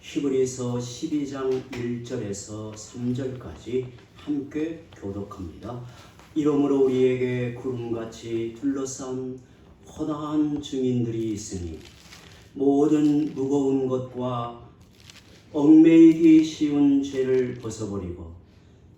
히브리서 12장 1절에서 3절까지 함께 교독합니다. 이러므로 우리에게 구름같이 둘러싼 허다한 증인들이 있으니 모든 무거운 것과 얽매이기 쉬운 죄를 벗어버리고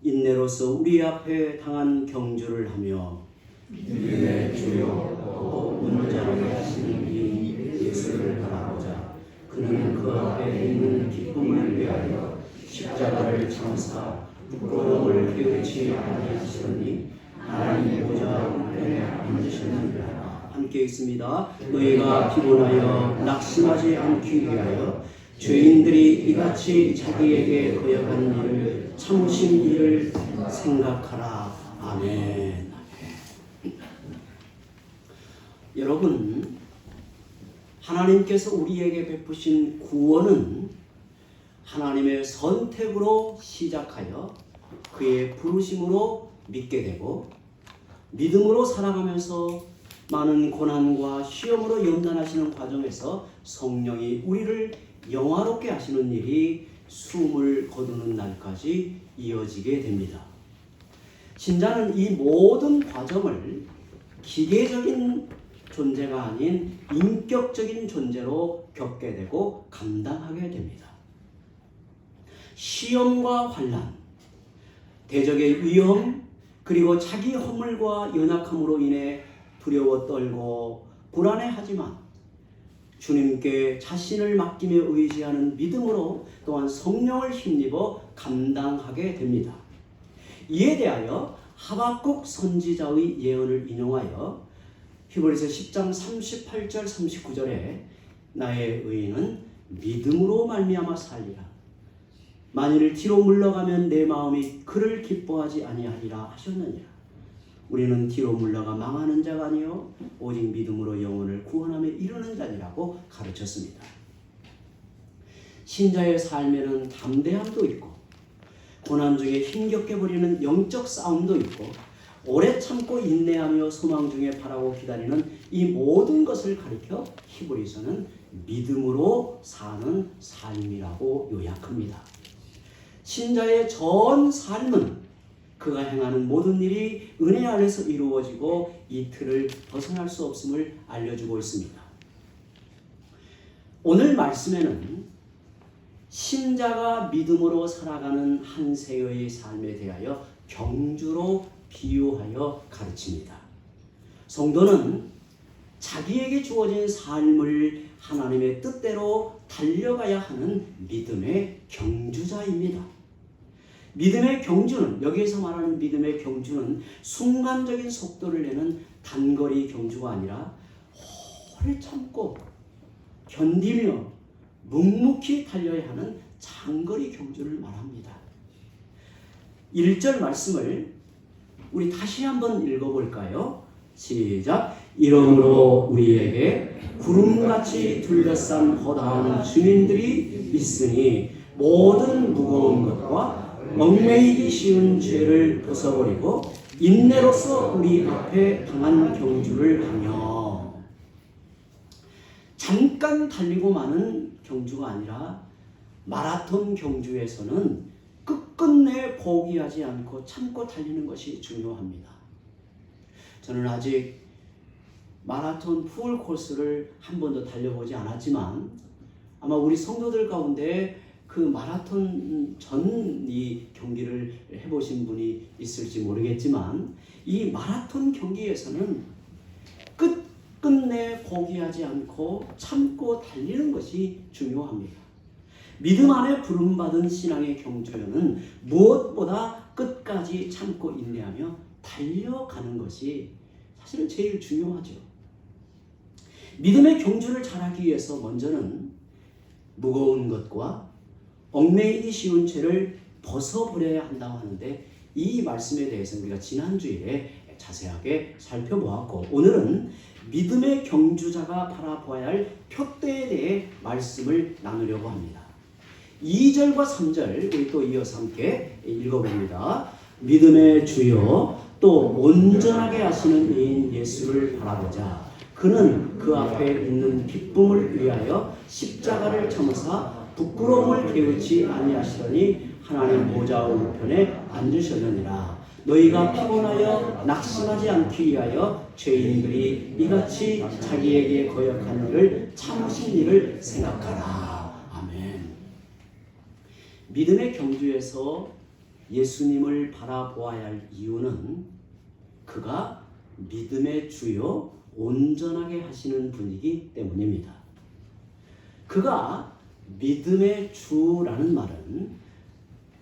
인내로서 우리 앞에 당한 경주를 하며 믿음의 주요 또 온전하게 하시는 이 예수를 바라보자. 그는 그 앞에 있는 기쁨을 위하여 십자가를 참사 부끄러움을 개의치 아니하시더니 하나님의 보좌 우편에 앉으셨느니라. 함께 읽습니다. 너희가 피곤하여 낙심하지 않기 위하여 죄인들이 이같이 자기에게 거역한 일을 참으신 일을 생각하라. 아멘. 여러분, 하나님께서 우리에게 베푸신 구원은 하나님의 선택으로 시작하여 그의 부르심으로 믿게 되고 믿음으로 살아가면서 많은 고난과 시험으로 연단하시는 과정에서 성령이 우리를 영화롭게 하시는 일이 숨을 거두는 날까지 이어지게 됩니다. 신자는 이 모든 과정을 기계적인 존재가 아닌 인격적인 존재로 겪게 되고 감당하게 됩니다. 시험과 환난, 대적의 위험, 그리고 자기 허물과 연약함으로 인해 두려워 떨고 불안해하지만 주님께 자신을 맡기며 의지하는 믿음으로 또한 성령을 힘입어 감당하게 됩니다. 이에 대하여 하박국 선지자의 예언을 인용하여 히브리서 10장 38절 39절에 나의 의인은 믿음으로 말미암아 살리라. 만일 뒤로 물러가면 내 마음이 그를 기뻐하지 아니하리라 하셨느니라. 우리는 뒤로 물러가 망하는 자가 아니요 오직 믿음으로 영혼을 구원함에 이르는 자니라고 가르쳤습니다. 신자의 삶에는 담대함도 있고 고난 중에 힘겹게 벌이는 영적 싸움도 있고 오래 참고 인내하며 소망 중에 바라고 기다리는 이 모든 것을 가리켜 히브리서는 믿음으로 사는 삶이라고 요약합니다. 신자의 전 삶은 그가 행하는 모든 일이 은혜 안에서 이루어지고 이 틀을 벗어날 수 없음을 알려주고 있습니다. 오늘 말씀에는 신자가 믿음으로 살아가는 한 세의 삶에 대하여 경주로 비유하여 가르칩니다. 성도는 자기에게 주어진 삶을 하나님의 뜻대로 달려가야 하는 믿음의 경주자입니다. 믿음의 경주는, 여기에서 말하는 믿음의 경주는 순간적인 속도를 내는 단거리 경주가 아니라 오래 참고 견디며 묵묵히 달려야 하는 장거리 경주를 말합니다. 1절 말씀을 우리 다시 한번 읽어볼까요? 시작. 이러므로 우리에게 구름같이 둘러싼 허다한 증인들이 있으니 모든 무거운 것과 얽매이기 쉬운 죄를 벗어버리고 인내로서 우리 앞에 당한 경주를 하며. 잠깐 달리고 마는 경주가 아니라 마라톤 경주에서는 끝끝내 포기하지 않고 참고 달리는 것이 중요합니다. 저는 아직 마라톤 풀 코스를 한 번도 달려보지 않았지만 아마 우리 성도들 가운데 그 마라톤 전 이 경기를 해보신 분이 있을지 모르겠지만 이 마라톤 경기에서는 끝끝내 포기하지 않고 참고 달리는 것이 중요합니다. 믿음 안에 부름받은 신앙의 경주는 무엇보다 끝까지 참고 인내하며 달려가는 것이 사실은 제일 중요하죠. 믿음의 경주를 잘하기 위해서 먼저는 무거운 것과 얽매이기 쉬운 죄를 벗어버려야 한다고 하는데 이 말씀에 대해서 우리가 지난주에 자세하게 살펴보았고 오늘은 믿음의 경주자가 바라보아야 할 표대에 대해 말씀을 나누려고 합니다. 2절과 3절 우리 또 이어서 함께 읽어봅니다. 믿음의 주요 또 온전하게 하시는 이인 예수를 바라보자. 그는 그 앞에 있는 기쁨을 위하여 십자가를 참으사 부끄러움을 개의치 아니하시더니 하나님 보좌 우편에 앉으셨느니라. 너희가 피곤하여 낙심하지 않기 위하여 죄인들이 이같이 자기에게 거역한 일을 참으신 일을 생각하라. 아멘. 믿음의 경주에서 예수님을 바라보아야 할 이유는 그가 믿음의 주요 온전하게 하시는 분이기 때문입니다. 그가 믿음의 주라는 말은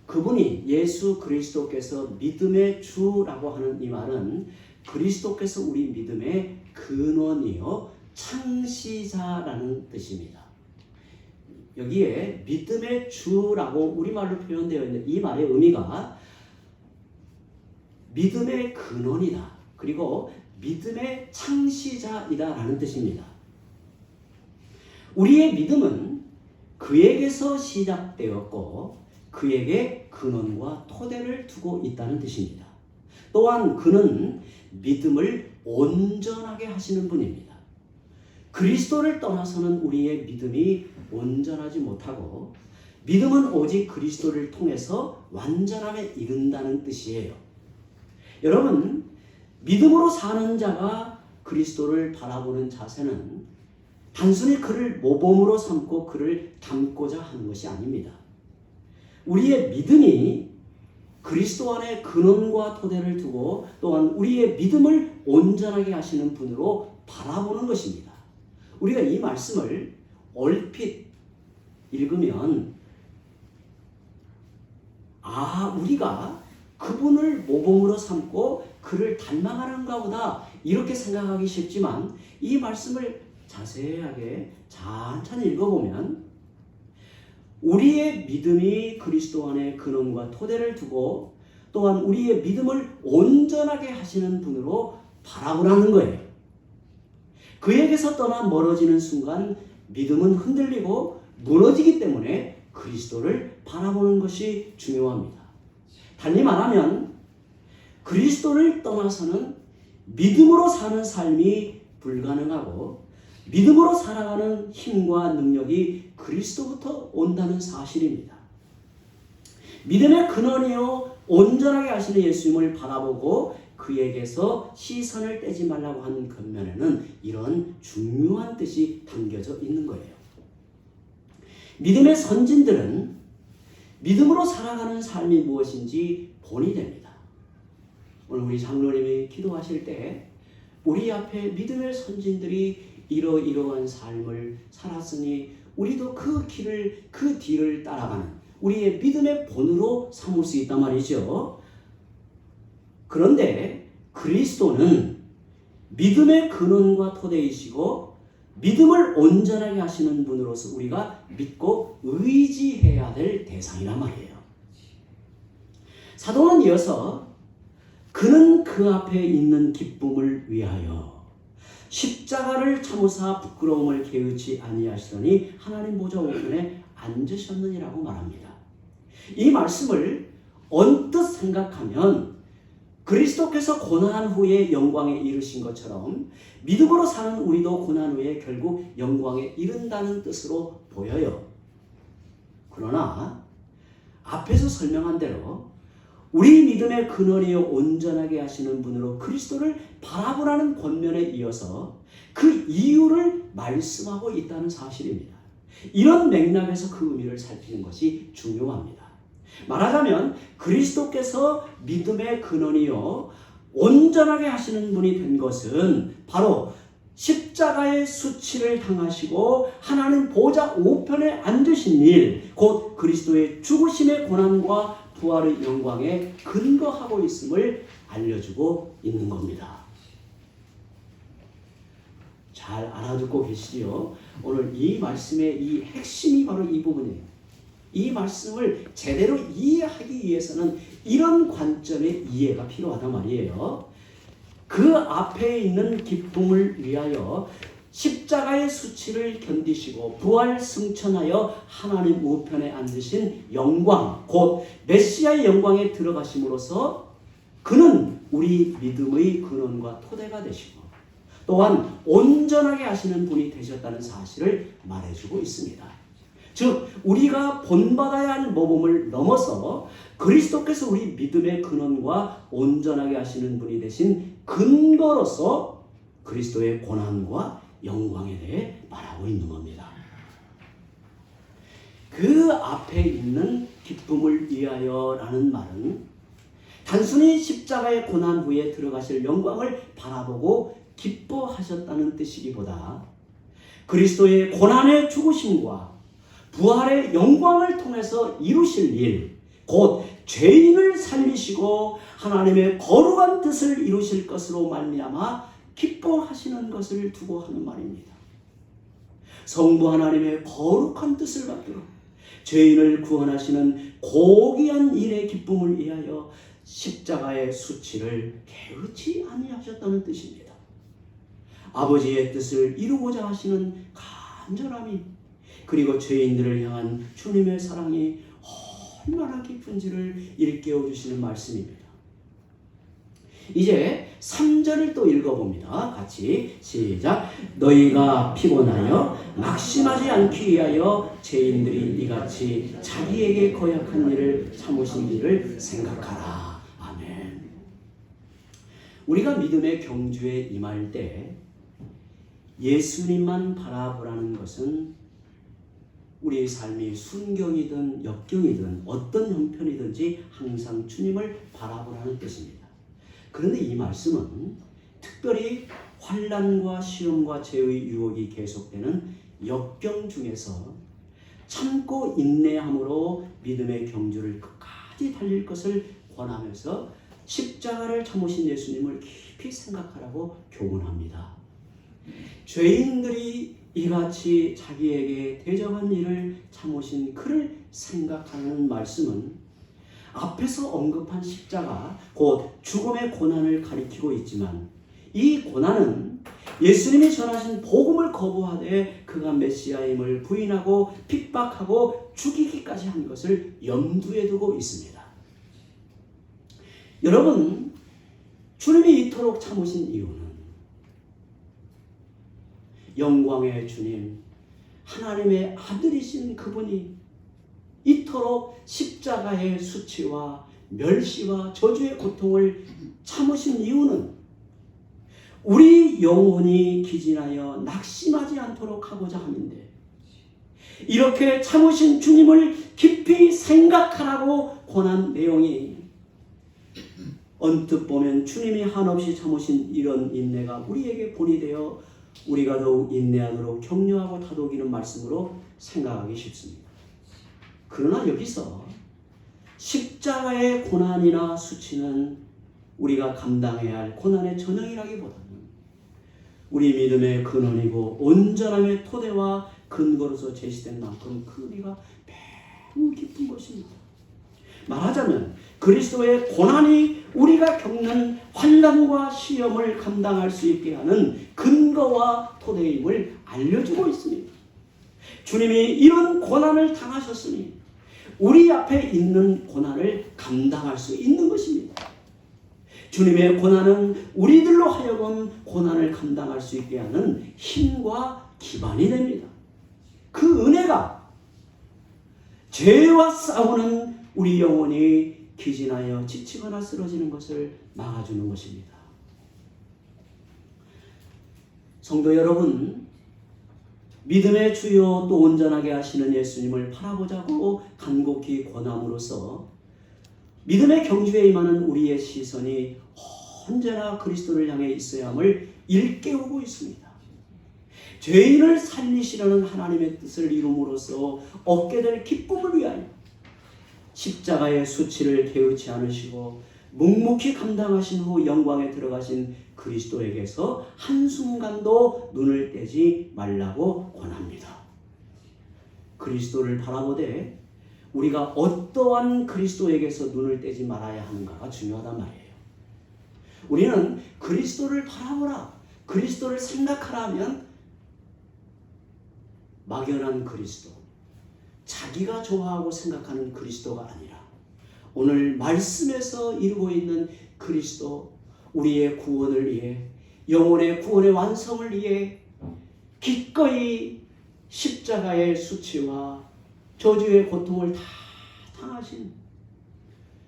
그분이 예수 그리스도께서 믿음의 주라고 하는 이 말은 그리스도께서 우리 믿음의 근원이요 창시자라는 뜻입니다. 여기에 믿음의 주라고 우리말로 표현되어 있는 이 말의 의미가 믿음의 근원이다. 그리고 믿음의 창시자이다라는 뜻입니다. 우리의 믿음은 그에게서 시작되었고 그에게 근원과 토대를 두고 있다는 뜻입니다. 또한 그는 믿음을 온전하게 하시는 분입니다. 그리스도를 떠나서는 우리의 믿음이 온전하지 못하고 믿음은 오직 그리스도를 통해서 완전함에 이른다는 뜻이에요. 여러분, 믿음으로 사는 자가 그리스도를 바라보는 자세는 단순히 그를 모범으로 삼고 그를 닮고자 하는 것이 아닙니다. 우리의 믿음이 그리스도 안에 근원과 토대를 두고 또한 우리의 믿음을 온전하게 하시는 분으로 바라보는 것입니다. 우리가 이 말씀을 얼핏 읽으면 우리가 그분을 모범으로 삼고 그를 닮아가는가 보다 이렇게 생각하기 쉽지만 이 말씀을 자세하게 찬찬히 읽어보면 우리의 믿음이 그리스도 안에 근원과 토대를 두고 또한 우리의 믿음을 온전하게 하시는 분으로 바라보라는 거예요. 그에게서 떠나 멀어지는 순간 믿음은 흔들리고 무너지기 때문에 그리스도를 바라보는 것이 중요합니다. 달리 말하면 그리스도를 떠나서는 믿음으로 사는 삶이 불가능하고 믿음으로 살아가는 힘과 능력이 그리스도부터 온다는 사실입니다. 믿음의 근원이요 온전하게 하시는 예수님을 바라보고 그에게서 시선을 떼지 말라고 하는 겉면에는 이런 중요한 뜻이 담겨져 있는 거예요. 믿음의 선진들은 믿음으로 살아가는 삶이 무엇인지 본이 됩니다. 오늘 우리 장로님이 기도하실 때 우리 앞에 믿음의 선진들이 이러이러한 삶을 살았으니 우리도 그 뒤를 따라가는 우리의 믿음의 본으로 삼을 수 있단 말이죠. 그런데 그리스도는 믿음의 근원과 토대이시고 믿음을 온전하게 하시는 분으로서 우리가 믿고 의지해야 될 대상이란 말이에요. 사도는 이어서 그는 그 앞에 있는 기쁨을 위하여 십자가를 참으사 부끄러움을 개의치 아니하시더니 하나님 보좌 우편에 앉으셨느니라고 말합니다. 이 말씀을 언뜻 생각하면 그리스도께서 고난 후에 영광에 이르신 것처럼 믿음으로 사는 우리도 고난 후에 결국 영광에 이른다는 뜻으로 보여요. 그러나 앞에서 설명한 대로 우리 믿음의 근원이요 온전하게 하시는 분으로 그리스도를 바라보라는 권면에 이어서 그 이유를 말씀하고 있다는 사실입니다. 이런 맥락에서 그 의미를 살피는 것이 중요합니다. 말하자면 그리스도께서 믿음의 근원이요 온전하게 하시는 분이 된 것은 바로 십자가의 수치를 당하시고 하나님 보좌 우편에 앉으신 일, 곧 그리스도의 죽으심의 고난과 부활의 영광에 근거하고 있음을 알려주고 있는 겁니다. 잘 알아듣고 계시지요? 오늘 이 말씀의 이 핵심이 바로 이 부분이에요. 이 말씀을 제대로 이해하기 위해서는 이런 관점의 이해가 필요하단 말이에요. 그 앞에 있는 기쁨을 위하여 십자가의 수치를 견디시고 부활 승천하여 하나님 우편에 앉으신 영광, 곧 메시아의 영광에 들어가심으로써 그는 우리 믿음의 근원과 토대가 되시고 또한 온전하게 하시는 분이 되셨다는 사실을 말해주고 있습니다. 즉 우리가 본받아야 할 모범을 넘어서 그리스도께서 우리 믿음의 근원과 온전하게 하시는 분이 되신 근거로서 그리스도의 고난과 영광에 대해 말하고 있는 겁니다. 그 앞에 있는 기쁨을 위하여라는 말은 단순히 십자가의 고난 후에 들어가실 영광을 바라보고 기뻐하셨다는 뜻이기보다 그리스도의 고난의 죽으심과 부활의 영광을 통해서 이루실 일, 곧 죄인을 살리시고 하나님의 거룩한 뜻을 이루실 것으로 말미암아 기뻐하시는 것을 두고 하는 말입니다. 성부 하나님의 거룩한 뜻을 받들어 죄인을 구원하시는 고귀한 일의 기쁨을 위하여 십자가의 수치를 게으르지 아니하셨다는 뜻입니다. 아버지의 뜻을 이루고자 하시는 간절함이, 그리고 죄인들을 향한 주님의 사랑이 얼마나 깊은지를 일깨워 주시는 말씀입니다. 이제 3절을 또 읽어봅니다. 같이 시작. 너희가 피곤하여 낙심하지 않기 위하여 죄인들이 이같이 자기에게 거역한 일을 참으신 일을 생각하라. 아멘. 우리가 믿음의 경주에 임할 때 예수님만 바라보라는 것은 우리의 삶이 순경이든 역경이든 어떤 형편이든지 항상 주님을 바라보라는 뜻입니다. 그런데 이 말씀은 특별히 환난과 시험과 죄의 유혹이 계속되는 역경 중에서 참고 인내함으로 믿음의 경주를 끝까지 달릴 것을 권하면서 십자가를 참으신 예수님을 깊이 생각하라고 교훈합니다. 죄인들이 이같이 자기에게 대적한 일을 참으신 그를 생각하는 말씀은 앞에서 언급한 십자가, 곧 죽음의 고난을 가리키고 있지만 이 고난은 예수님이 전하신 복음을 거부하되 그가 메시아임을 부인하고 핍박하고 죽이기까지 한 것을 염두에 두고 있습니다. 여러분, 주님이 이토록 참으신 이유는 영광의 주님, 하나님의 아들이신 그분이 이토록 십자가의 수치와 멸시와 저주의 고통을 참으신 이유는 우리 영혼이 기진하여 낙심하지 않도록 하고자 함인데, 이렇게 참으신 주님을 깊이 생각하라고 권한 내용이 언뜻 보면 주님이 한없이 참으신 이런 인내가 우리에게 본이 되어 우리가 더욱 인내하도록 격려하고 다독이는 말씀으로 생각하기 쉽습니다. 그러나 여기서 십자가의 고난이나 수치는 우리가 감당해야 할 고난의 전형이라기보다는 우리 믿음의 근원이고 온전함의 토대와 근거로서 제시된 만큼 그 의미가 매우 깊은 것입니다. 말하자면 그리스도의 고난이 우리가 겪는 환난과 시험을 감당할 수 있게 하는 근거와 토대임을 알려주고 있습니다. 주님이 이런 고난을 당하셨으니 우리 앞에 있는 고난을 감당할 수 있는 것입니다. 주님의 고난은 우리들로 하여금 고난을 감당할 수 있게 하는 힘과 기반이 됩니다. 그 은혜가 죄와 싸우는 우리 영혼이 기진하여 지치거나 쓰러지는 것을 막아주는 것입니다. 성도 여러분, 믿음의 주요 또 온전하게 하시는 예수님을 바라보자고 간곡히 권함으로써 믿음의 경주에 임하는 우리의 시선이 언제나 그리스도를 향해 있어야 함을 일깨우고 있습니다. 죄인을 살리시려는 하나님의 뜻을 이룸으로써 얻게 될 기쁨을 위하여 십자가의 수치를 게으르지 않으시고 묵묵히 감당하신 후 영광에 들어가신 그리스도에게서 한순간도 눈을 떼지 말라고 권합니다. 그리스도를 바라보되 우리가 어떠한 그리스도에게서 눈을 떼지 말아야 하는가가 중요하단 말이에요. 우리는 그리스도를 바라보라, 그리스도를 생각하라 하면 막연한 그리스도, 자기가 좋아하고 생각하는 그리스도가 아니라 오늘 말씀에서 이루고 있는 그리스도, 우리의 구원을 위해, 영혼의 구원의 완성을 위해 기꺼이 십자가의 수치와 저주의 고통을 다 당하신,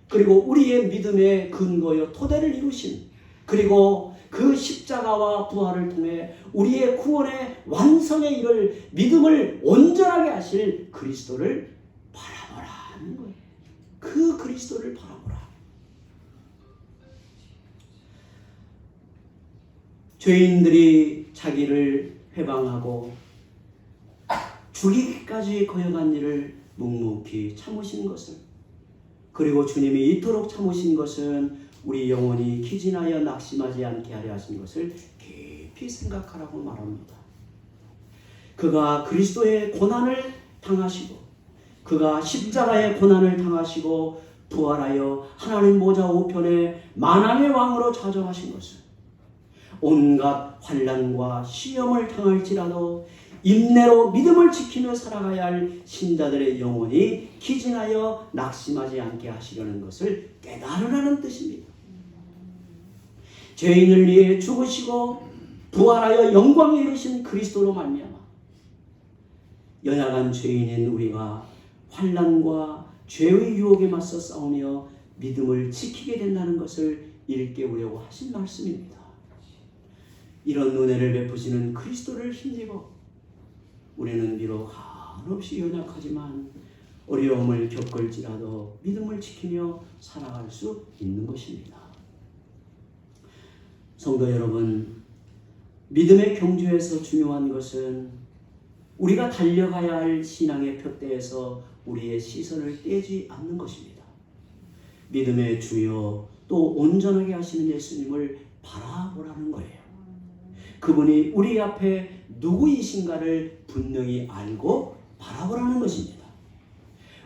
그리고 우리의 믿음의 근거요 토대를 이루신, 그리고 그 십자가와 부활을 통해 우리의 구원의 완성에 이를 믿음을 온전하게 하실 그리스도를 바라보라 하는 거예요. 그 그리스도를 바라보라. 죄인들이 자기를 회방하고 죽이기까지 거역한 일을 묵묵히 참으신 것을, 그리고 주님이 이토록 참으신 것은 우리 영혼이 기진하여 낙심하지 않게 하려 하신 것을 깊이 생각하라고 말합니다. 그가 그리스도의 고난을 당하시고, 그가 십자가의 고난을 당하시고 부활하여 하나님 보좌 우편에 만왕의 왕으로 좌정하신 것은 온갖 환난과 시험을 당할지라도 인내로 믿음을 지키며 살아가야 할 신자들의 영혼이 기진하여 낙심하지 않게 하시려는 것을 깨달으라는 뜻입니다. 죄인을 위해 죽으시고 부활하여 영광에 이르신 그리스도로 말미암아 연약한 죄인인 우리가 환난과 죄의 유혹에 맞서 싸우며 믿음을 지키게 된다는 것을 일깨우려고 하신 말씀입니다. 이런 은혜를 베푸시는 그리스도를 힘입어 우리는 비록 한없이 연약하지만 어려움을 겪을지라도 믿음을 지키며 살아갈 수 있는 것입니다. 성도 여러분, 믿음의 경주에서 중요한 것은 우리가 달려가야 할 신앙의 표대에서 우리의 시선을 떼지 않는 것입니다. 믿음의 주요 또 온전하게 하시는 예수님을 바라보라는 거예요. 그분이 우리 앞에 누구이신가를 분명히 알고 바라보라는 것입니다.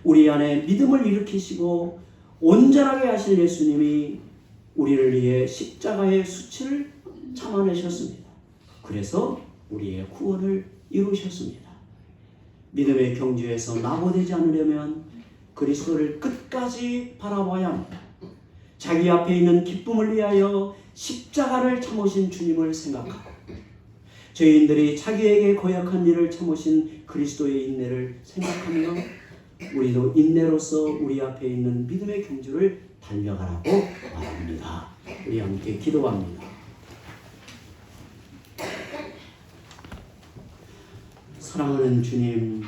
우리 안에 믿음을 일으키시고 온전하게 하실 예수님이 우리를 위해 십자가의 수치를 참아내셨습니다. 그래서 우리의 구원을 이루셨습니다. 믿음의 경주에서 낙오되지 않으려면 그리스도를 끝까지 바라봐야 합니다. 자기 앞에 있는 기쁨을 위하여 십자가를 참으신 주님을 생각하고 죄인들이 자기에게 거역한 일을 참으신 그리스도의 인내를 생각하며 우리도 인내로서 우리 앞에 있는 믿음의 경주를 달려가라고 말합니다. 우리 함께 기도합니다. 사랑하는 주님,